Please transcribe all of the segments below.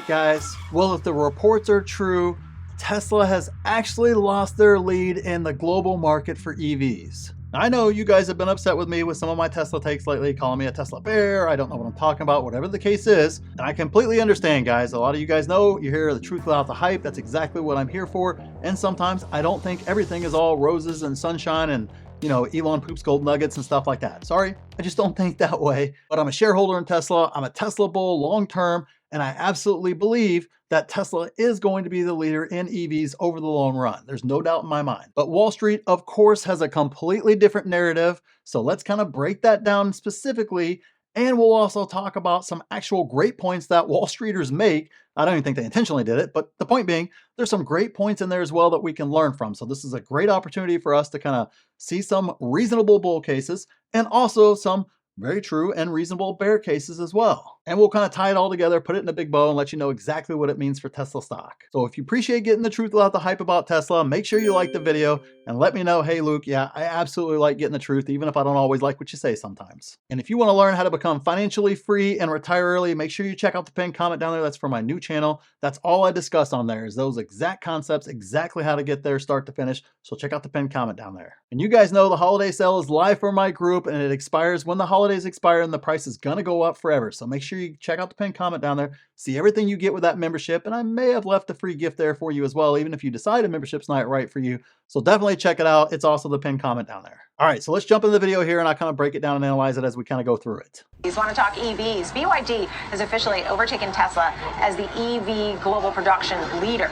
right, guys. Well, if the reports are true, Tesla has actually lost their lead in the global market for EVs. I know you guys have been upset with me with some of my Tesla takes lately, calling me a Tesla bear. I don't know what I'm talking about, whatever the case is. And I completely understand, guys. A lot of you guys know you hear the truth without the hype. That's exactly what I'm here for. And sometimes I don't think everything is all roses and sunshine and Elon poops gold nuggets and stuff like that. Sorry, I just don't think that way. But I'm a shareholder in Tesla. I'm a Tesla bull long term. And I absolutely believe that Tesla is going to be the leader in EVs over the long run. There's no doubt in my mind. But Wall Street, of course, has a completely different narrative. So let's kind of break that down specifically. And we'll also talk about some actual great points that Wall Streeters make. I don't even think they intentionally did it, but the point being, there's some great points in there as well that we can learn from. So this is a great opportunity for us to kind of see some reasonable bull cases and also some very true and reasonable bear cases as well. And we'll kind of tie it all together, put it in a big bow, and let you know exactly what it means for Tesla stock. So if you appreciate getting the truth without the hype about Tesla, make sure you like the video and let me know, hey Luke, yeah, I absolutely like getting the truth, even if I don't always like what you say sometimes. And if you want to learn how to become financially free and retire early, make sure you check out the pinned comment down there. That's for my new channel. That's all I discuss on there is those exact concepts, exactly how to get there start to finish. So check out the pinned comment down there. And you guys know the holiday sale is live for my group and it expires when the holidays expire and the price is going to go up forever. So make sure you check out the pinned comment down there, see everything you get with that membership. And I may have left a free gift there for you as well, even if you decide a membership's not right for you. So definitely check it out. It's also the pinned comment down there. All right, so let's jump into the video here and I'll kind of break it down and analyze it as we kind of go through it. You want to talk EVs. BYD has officially overtaken Tesla as the EV global production leader.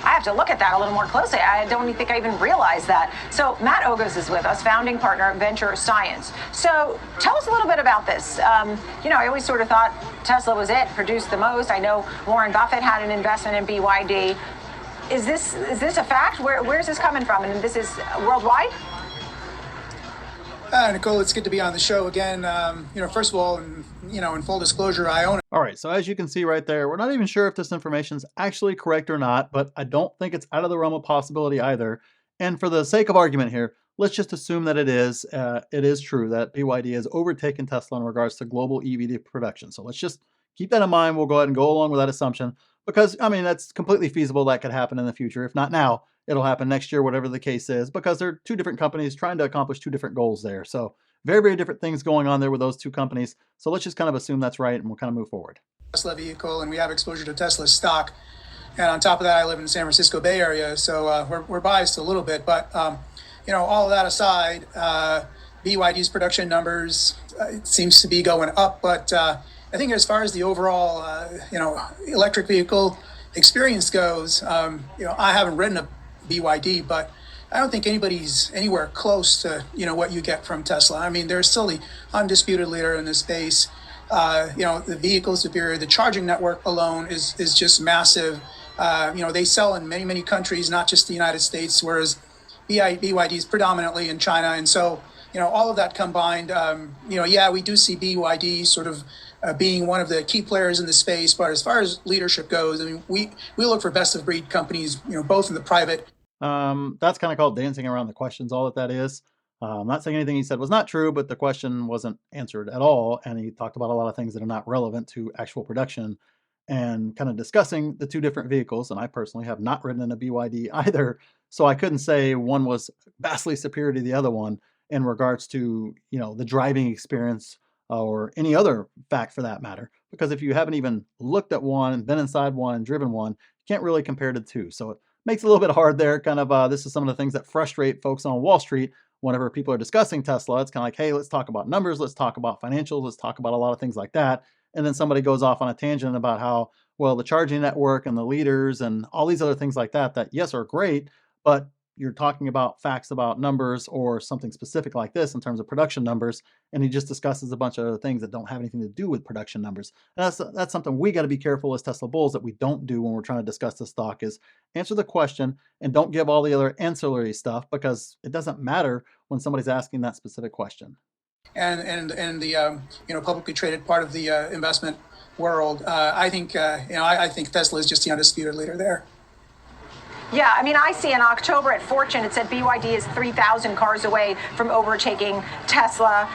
I have to look at that a little more closely. I don't even think I even realized that. So Matt Ogos is with us, founding partner at Venture Science. So tell us a little bit about this. I always sort of thought Tesla was it, produced the most. I know Warren Buffett had an investment in BYD. Is this a fact? Where's this coming from? And this is worldwide? Nicole, it's good to be on the show again. First of all, in full disclosure, I own it. All right, so as you can see right there, we're not even sure if this information is actually correct or not, but I don't think it's out of the realm of possibility either. And for the sake of argument here, let's just assume that it is true that BYD has overtaken Tesla in regards to global EV production. So let's just keep that in mind. We'll go ahead and go along with that assumption because, that's completely feasible. That could happen in the future. If not now, it'll happen next year, whatever the case is, because they're two different companies trying to accomplish two different goals there. So very, very different things going on there with those two companies. So let's just kind of assume that's right and we'll kind of move forward. Tesla vehicle, and we have exposure to Tesla stock. And on top of that, I live in the San Francisco Bay Area, so we're biased a little bit. But, all of that aside, BYD's production numbers, it seems to be going up. But I think as far as the overall, electric vehicle experience goes, I haven't ridden a BYD, but I don't think anybody's anywhere close to, what you get from Tesla. I mean, they're still the undisputed leader in this space. The vehicle is superior. The charging network alone is just massive. They sell in many, many countries, not just the United States, whereas BYD is predominantly in China. And so, all of that combined, we do see BYD sort of being one of the key players in the space. But as far as leadership goes, I mean, we look for best of breed companies, both in the private. That's kind of called dancing around the questions, all that is. I'm not saying anything he said was not true, but the question wasn't answered at all. And he talked about a lot of things that are not relevant to actual production and kind of discussing the two different vehicles. And I personally have not ridden in a BYD either. So I couldn't say one was vastly superior to the other one in regards to, the driving experience or any other fact for that matter. Because if you haven't even looked at one, been inside one, driven one, you can't really compare the two. So it makes it a little bit hard there. Kind of, this is some of the things that frustrate folks on Wall Street whenever people are discussing Tesla. It's kind of like, hey, let's talk about numbers. Let's talk about financials. Let's talk about a lot of things like that. And then somebody goes off on a tangent about how, well, the charging network and the leaders and all these other things like that, yes, are great, but you're talking about facts about numbers or something specific like this in terms of production numbers. And he just discusses a bunch of other things that don't have anything to do with production numbers. And that's something we got to be careful as Tesla bulls that we don't do when we're trying to discuss the stock is answer the question and don't give all the other ancillary stuff because it doesn't matter when somebody's asking that specific question. And the publicly traded part of the investment world, I think I think Tesla is just the undisputed leader there. Yeah, I mean, I see in October at Fortune, it said BYD is 3,000 cars away from overtaking Tesla.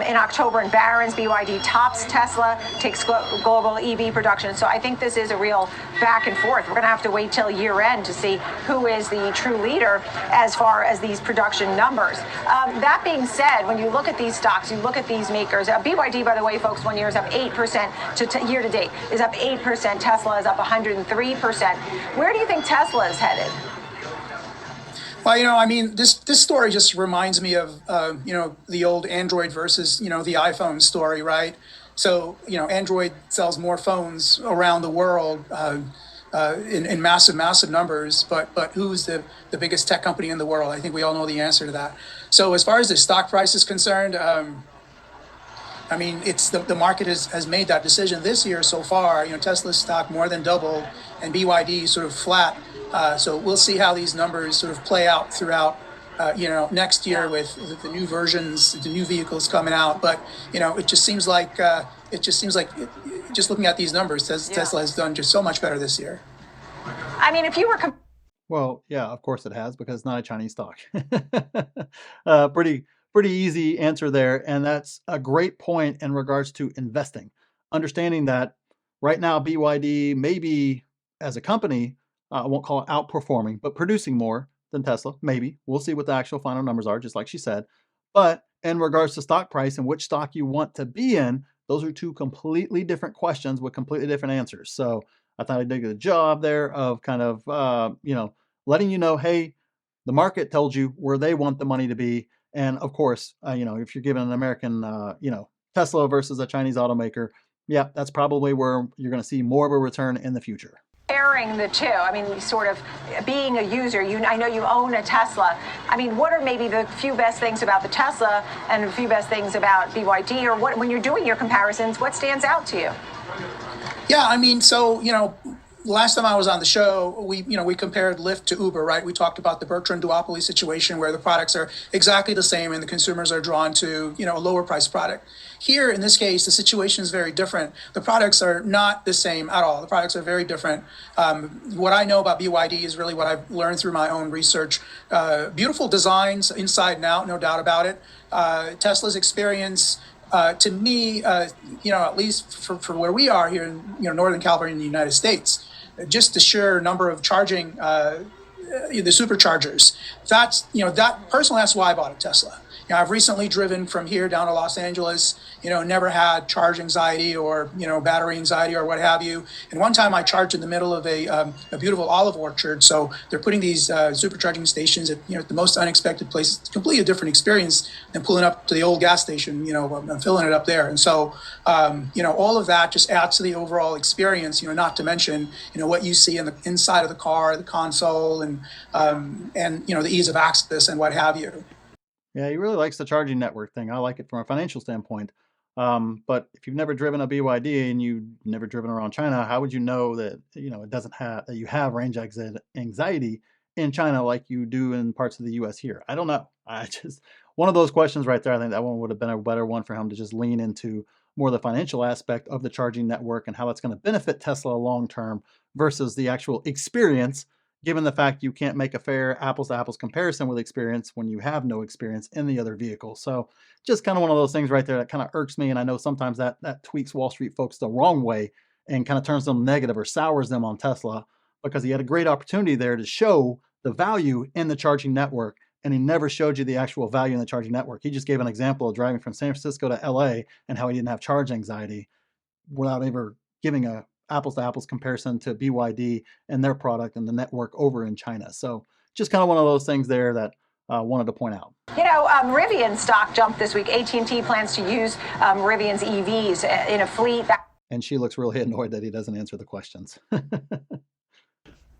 In October in Barron's, BYD tops Tesla, takes global EV production. So I think this is a real back and forth. We're going to have to wait till year end to see who is the true leader as far as these production numbers. That being said, when you look at these stocks, you look at these makers, BYD, by the way, folks, 1 year is up 8% to year to date, is up 8%. Tesla is up 103%. Where do you think Tesla is headed? Well, I mean, this story just reminds me of, the old Android versus, the iPhone story, right? So, Android sells more phones around the world in massive numbers, but who's the biggest tech company in the world? I think we all know the answer to that. So as far as the stock price is concerned, I mean, it's the market has made that decision this year so far. Tesla's stock more than doubled, and BYD sort of flat. So we'll see how these numbers sort of play out throughout, next year with the new versions, the new vehicles coming out. But it just seems like just looking at these numbers, Tesla has done just so much better this year. I mean, if you were Well, yeah, of course it has, because it's not a Chinese stock. Pretty easy answer there, and that's a great point in regards to investing. Understanding that right now BYD maybe as a company, I won't call it outperforming, but producing more than Tesla. Maybe we'll see what the actual final numbers are, just like she said. But in regards to stock price and which stock you want to be in, those are two completely different questions with completely different answers. So I thought I did a good job there of kind of letting you know, hey, the market told you where they want the money to be. And of course, if you're given an American, Tesla versus a Chinese automaker, yeah, that's probably where you're going to see more of a return in the future. Comparing the two, I mean, sort of being a user, I know you own a Tesla. I mean, what are maybe the few best things about the Tesla and a few best things about BYD, or what, when you're doing your comparisons, what stands out to you? Yeah, I mean, so, last time I was on the show, we compared Lyft to Uber, right? We talked about the Bertrand duopoly situation where the products are exactly the same and the consumers are drawn to, a lower price product. Here, in this case, the situation is very different. The products are not the same at all. The products are very different. What I know about BYD is really what I've learned through my own research. Beautiful designs inside and out, no doubt about it. Tesla's experience, to me, at least for where we are here in Northern California in the United States, just the sheer number of charging, the superchargers. That's why I bought a Tesla. I've recently driven from here down to Los Angeles, never had charge anxiety or, battery anxiety or what have you. And one time I charged in the middle of a beautiful olive orchard. So they're putting these supercharging stations at, the most unexpected places. It's completely a different experience than pulling up to the old gas station, and filling it up there. And so, all of that just adds to the overall experience, not to mention, what you see in the inside of the car, the console, and the ease of access and what have you. Yeah, he really likes the charging network thing. I like it from a financial standpoint. But if you've never driven a BYD and you've never driven around China, how would you know that it doesn't have that you have range anxiety in China like you do in parts of the U.S. here? I don't know. I just one of those questions right there. I think that one would have been a better one for him to just lean into more of the financial aspect of the charging network and how it's going to benefit Tesla long term versus the actual experience, given the fact you can't make a fair apples to apples comparison with experience when you have no experience in the other vehicle. So just kind of one of those things right there that kind of irks me. And I know sometimes that tweaks Wall Street folks the wrong way and kind of turns them negative or sours them on Tesla, because he had a great opportunity there to show the value in the charging network. And he never showed you the actual value in the charging network. He just gave an example of driving from San Francisco to LA and how he didn't have charge anxiety without ever giving a apples to apples comparison to BYD and their product and the network over in China. So just kind of one of those things there that I wanted to point out. Rivian stock jumped this week. AT&T plans to use Rivian's EVs in a fleet. And she looks really annoyed that he doesn't answer the questions.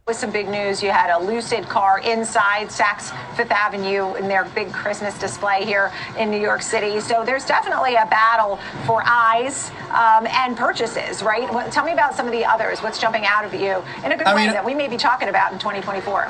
With some big news, you had a Lucid car inside Saks Fifth Avenue in their big Christmas display here in New York City. So there's definitely a battle for eyes and purchases, right? Tell me about some of the others. What's jumping out of you in a good way that we may be talking about in 2024?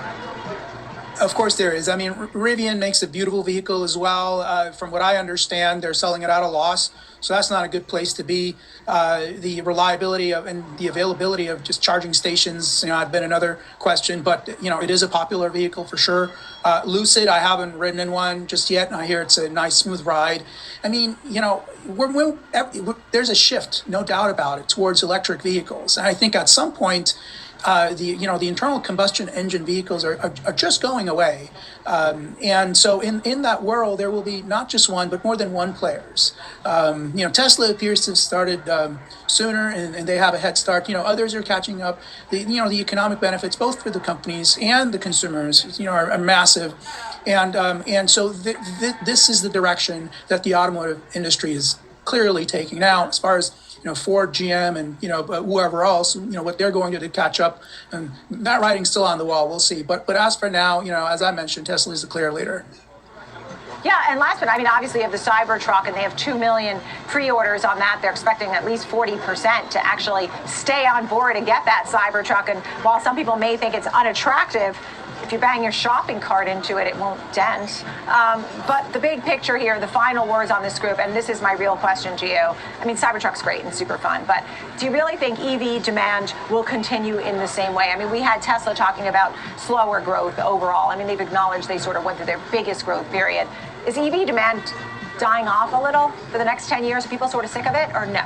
Of course there is. I mean, Rivian makes a beautiful vehicle as well. From what I understand, they're selling it at a loss, so that's not a good place to be. The reliability of and the availability of just charging stations, had been another question. But it is a popular vehicle for sure. Lucid, I haven't ridden in one just yet, and I hear it's a nice, smooth ride. I mean, there's a shift, no doubt about it, towards electric vehicles, and I think at some point the internal combustion engine vehicles are just going away, and so in that world there will be not just one but more than one players. Tesla appears to have started sooner, and they have a head start. Others are catching up. The economic benefits both for the companies and the consumers are massive, and so this is the direction that the automotive industry is clearly taking now. As far as Ford, GM, and whoever else, what they're going to do to catch up, and that writing's still on the wall. We'll see. But as for now, as I mentioned, Tesla is the clear leader. Yeah, and last but obviously you have the Cybertruck, and they have 2 million pre-orders on that. They're expecting at least 40% to actually stay on board and get that Cybertruck. And while some people may think it's unattractive, if you bang your shopping cart into it, it won't dent. But the big picture here, the final words on this group, and this is my real question to you. I mean, Cybertruck's great and super fun, but do you really think EV demand will continue in the same way? I mean, we had Tesla talking about slower growth overall. I mean, they've acknowledged they sort of went through their biggest growth period. Is EV demand dying off a little for the next 10 years? Are people sort of sick of it, or no?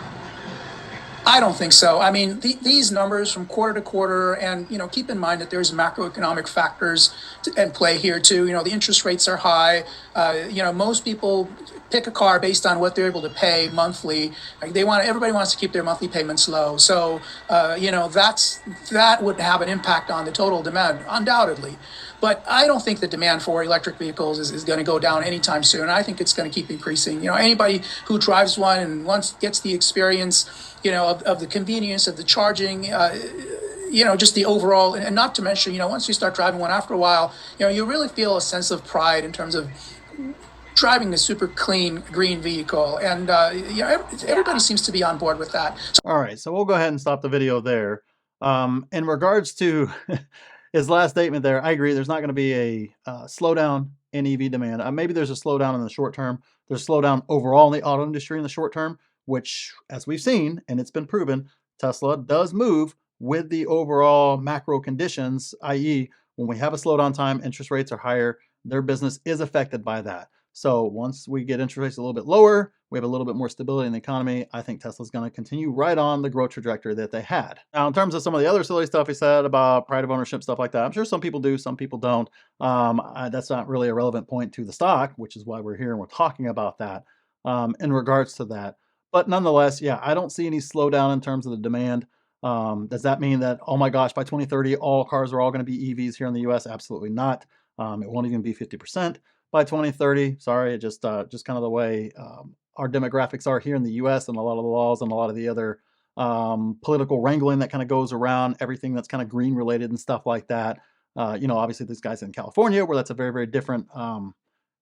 I don't think so. I mean, these numbers from quarter to quarter, and keep in mind that there's macroeconomic factors in play here too. The interest rates are high. Most people pick a car based on what they're able to pay monthly. Like everybody wants to keep their monthly payments low. So that would have an impact on the total demand, undoubtedly. But I don't think the demand for electric vehicles is going to go down anytime soon. I think it's going to keep increasing. Anybody who drives one and once gets the experience, of the convenience of the charging, just the overall, and not to mention, once you start driving one after a while, you really feel a sense of pride in terms of driving a super clean green vehicle, and everybody seems to be on board with that. All right, so we'll go ahead and stop the video there. In regards to his last statement there, I agree. There's not going to be a slowdown in EV demand. Maybe there's a slowdown in the short term. There's a slowdown overall in the auto industry in the short term, which, as we've seen, and it's been proven, Tesla does move with the overall macro conditions, i.e., when we have a slowdown time, interest rates are higher, their business is affected by that. So once we get interest rates a little bit lower, we have a little bit more stability in the economy, I think Tesla's going to continue right on the growth trajectory that they had. Now, in terms of some of the other silly stuff he said about pride of ownership, stuff like that, I'm sure some people do, some people don't. That's not really a relevant point to the stock, which is why we're here and we're talking about that in regards to that. But nonetheless, yeah, I don't see any slowdown in terms of the demand. Does that mean that, oh my gosh, by 2030, all cars are all going to be EVs here in the US? Absolutely not. It won't even be 50% by 2030. Sorry, it just kind of the way our demographics are here in the US, and a lot of the laws and a lot of the other political wrangling that kind of goes around everything that's kind of green related and stuff like that. Obviously this guy's in California, where that's a very, very different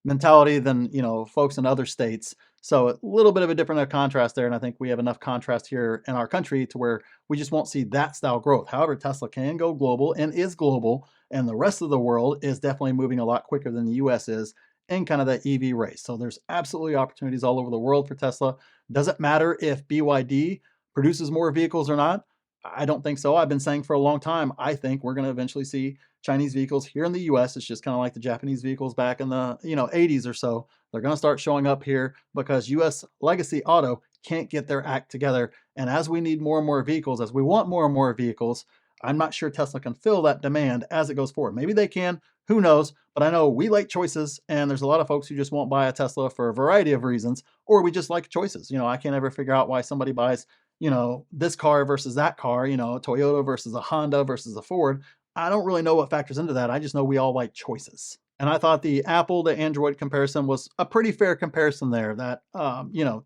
mentality than folks in other states. So a little bit of a different contrast there, and I think we have enough contrast here in our country to where we just won't see that style growth. However, Tesla can go global and is global, and the rest of the world is definitely moving a lot quicker than the US is in kind of the EV race. So there's absolutely opportunities all over the world for Tesla. Doesn't matter if BYD produces more vehicles or not. I don't think so. I've been saying for a long time, I think we're going to eventually see Chinese vehicles here in the US. It's just kind of like the Japanese vehicles back in the 80s or so. They're going to start showing up here because US legacy auto can't get their act together. And as we need more and more vehicles, as we want more and more vehicles, I'm not sure Tesla can fill that demand as it goes forward. Maybe they can, who knows? But I know we like choices, and there's a lot of folks who just won't buy a Tesla for a variety of reasons, or we just like choices. I can't ever figure out why somebody buys this car versus that car, a Toyota versus a Honda versus a Ford. I don't really know what factors into that. I just know we all like choices. And I thought the Apple to Android comparison was a pretty fair comparison there, that,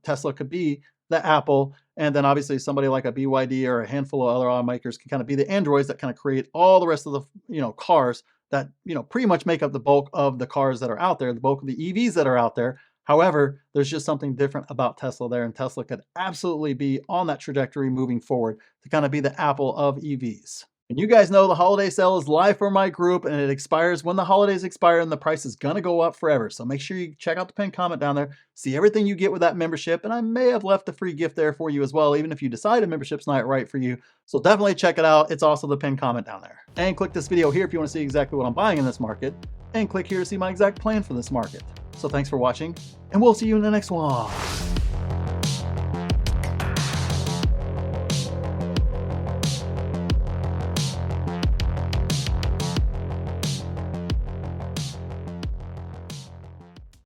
Tesla could be the Apple, and then obviously somebody like a BYD or a handful of other automakers can kind of be the Androids that kind of create all the rest of the, cars that, pretty much make up the bulk of the cars that are out there, the bulk of the EVs that are out there. However, there's just something different about Tesla there, and Tesla could absolutely be on that trajectory moving forward to kind of be the Apple of EVs. And you guys know the holiday sale is live for my group, and it expires when the holidays expire, and the price is gonna go up forever. So make sure you check out the pinned comment down there, see everything you get with that membership, and I may have left a free gift there for you as well, even if you decide a membership's not right for you. So definitely check it out. It's also the pinned comment down there. And click this video here if you want to see exactly what I'm buying in this market, and click here to see my exact plan for this market. So thanks for watching, and we'll see you in the next one.